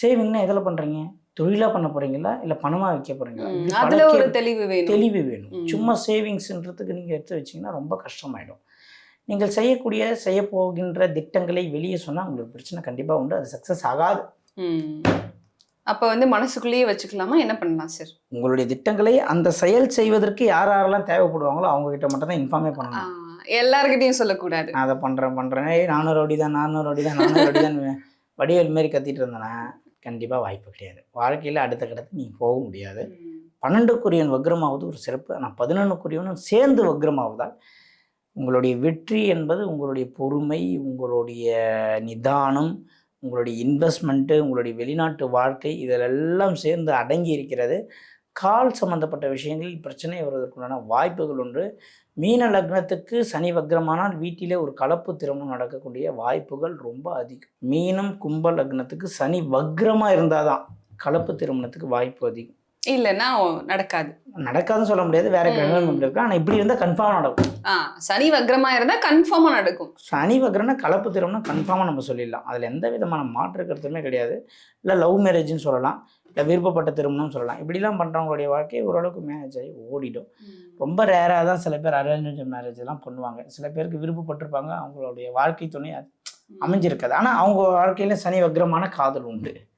சேவிங்னா எதில் பண்ணுறீங்க? தொழிலாக பண்ண போகிறீங்களா இல்லை பணமாக வைக்க போகிறீங்களா? இப்படி பல அதுல ஒரு தெளிவு வேணும். தெளிவு வேணும். சும்மா சேவிங்ஸ்ன்றதுக்கு நீங்கள் எடுத்து வச்சிங்கன்னா ரொம்ப கஷ்டமாயிடும். நீங்கள் செய்ய போகின்ற திட்டங்களை வெளியே சொன்னால் உங்களுக்கு பிரச்சனை கண்டிப்பாக உண்டு. அது சக்ஸஸ் ஆகாது. அப்போ வந்து மனசுக்குள்ளேயே வச்சுக்கலாமா? என்ன பண்ணலாம் சார்? உங்களுடைய திட்டங்களை அந்த செயல் செய்வதற்கு யாரெல்லாம் தேவைப்படுவாங்களோ அவங்ககிட்ட மட்டும் தான் இன்ஃபார்மே பண்ணணும். எல்லாருக்கிட்டையும் சொல்லக்கூடாது. நான் அதை பண்ணுறேன் நானூறு அடி தான் வடிவேல் மாரி கத்திட்டு இருந்தேன்னா கண்டிப்பாக வாய்ப்பு கிடையாது. வாழ்க்கையில் அடுத்த கட்டத்துக்கு நீங்கள் போக முடியாது. 12க்குரியவன் வக்ரமாவது ஒரு சிறப்பு. ஆனால் 11க்குரியவனும் சேர்ந்து வக்ரமாவதால் உங்களுடைய வெற்றி என்பது உங்களுடைய பொறுமை, உங்களுடைய நிதானம், உங்களுடைய இன்வெஸ்ட்மெண்ட்டு, உங்களுடைய வெளிநாட்டு வாழ்க்கை இதிலெல்லாம் சேர்ந்து அடங்கி இருக்கிறது. கால் சம்பந்தப்பட்ட விஷயங்களில் பிரச்சனை வருவதற்குண்டான வாய்ப்புகள் உண்டு. மீன லக்னத்துக்கு சனி வக்ரமானால் வீட்டிலே ஒரு கலப்பு திருமணம் நடக்கக்கூடிய வாய்ப்புகள் ரொம்ப அதிகம். மீனம் கும்ப லக்னத்துக்கு சனி வக்ரமாக இருந்தால் தான் கலப்பு திருமணத்துக்கு வாய்ப்பு அதிகம். இல்லைன்னா நடக்காதுன்னு சொல்ல முடியாது. வேற கிரகங்கள் இருக்கு. ஆனால் இப்படி இருந்தால் கன்ஃபார்மாக நடக்கும். சனி வக்ரமா இருந்தால் கன்ஃபார்மாக நடக்கும். சனி வக்ரம்னா கலப்பு திருமணம் கன்ஃபார்மாக நம்ம சொல்லிடலாம். அதில் எந்த விதமான மாற்று கருத்துமே கிடையாது. இல்லை லவ் மேரேஜ்னு சொல்லலாம், இல்லை விருப்பப்பட்ட திருமணம் சொல்லலாம். இப்படிலாம் பண்ணுறவங்களுடைய வாழ்க்கை ஓரளவுக்கு மேனேஜ் ஆகி ஓடிடும். ரொம்ப ரேராக தான் சில பேர் அரேஞ்ச் மேரேஜ் எல்லாம் பண்ணுவாங்க. சில பேருக்கு விருப்பப்பட்டிருப்பாங்க, அவங்களுடைய வாழ்க்கை துணை அமைஞ்சிருக்காது. ஆனால் அவங்க வாழ்க்கையில் சனி வக்ரமான காதல் உண்டு.